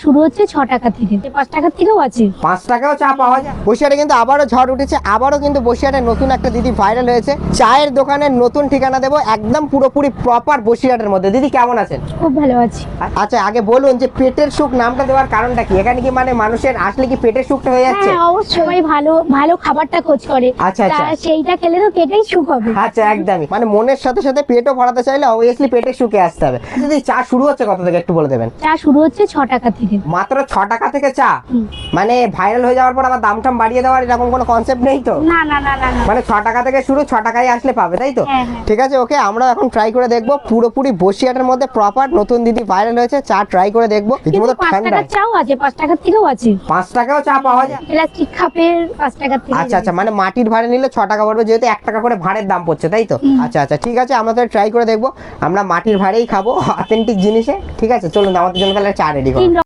শুরু হচ্ছে 6 টাকা থেকে, 5 টাকার থেকেও আছে। 5 টাকাও চা পাওয়া যায়। বসিরহাটে কিন্তু আবারও ঝড় উঠেছে, আবারও কিন্তু বসিরহাটে নতুন একটা দিদি ভাইরাল হয়েছে। চায়ের দোকানের নতুন ঠিকানা দেবো, একদম পুরোপুরি প্রপার বসিরহাটের মধ্যে। দিদি কেমন আছেন? খুব ভালো আছি। আচ্ছা, আগে বলুন যে পেটের সুখ নামটা দেওয়ার কারণটা কি? এখানে কি মানে মানুষের আসলে কি পেটের সুখটা হয়ে যাচ্ছে? হ্যাঁ, অবশ্যই সবাই ভালো ভালো খাবারটা খোঁজ করে। আচ্ছা, আচ্ছা। সেইটা খেলে তো পেটেই সুখ হবে। আচ্ছা, একদমই মানে মনের সাথে সাথে পেটও ভরাতে চাইলে অবভিয়াসলি পেটের সুখে আসতে হবে। দিদি চা শুরু হচ্ছে কত থেকে একটু বলে দেবেন? চা শুরু হচ্ছে 6 টাকা থেকে। মাত্র 6 টাকা থেকে চা? মানে ভাইরাল হয়ে যাওয়ার পর আবার দাম টাম বাড়িয়ে দেওয়ার এরকম কোনো কনসেপ্ট নেই তো? না না না না না। মানে 6 টাকা থেকে শুরু, 6 টাকায় আসলে পাবে, তাই তো? হ্যাঁ, হ্যাঁ। ঠিক আছে, ওকে, আমরা এখন ট্রাই করে দেখবো। পুরোপুরি বসিরহাটের মধ্যে প্রপার নতুন দিদি ভাইরাল হয়েছে, চা ট্রাই করে দেখবো। কিন্তু রীতিমতো 5 ঠান্ডা। টাকার চাও আছে, 5 টাকার থেকেও আছে। 5 টাকাও চা পাওয়া যায়? প্লাস্টিক কাপের 5 টাকার থেকে। আচ্ছা আচ্ছা, মানে মাটির ভাঁড়ে নিলে 6 টাকা পড়বে, যেহেতু 1 টাকা করে ভাঁড়ের দাম পড়ছে, তাই তো? আচ্ছা আচ্ছা, ঠিক আছে, আমরা তাহলে ট্রাই করে দেখবো। আমরা মাটির ভাঁড়েই খাবো, অথেন্টিক জিনিসে। ঠিক আছে, চলুন আমাদের জন্য তাহলে চা রেডি করুন।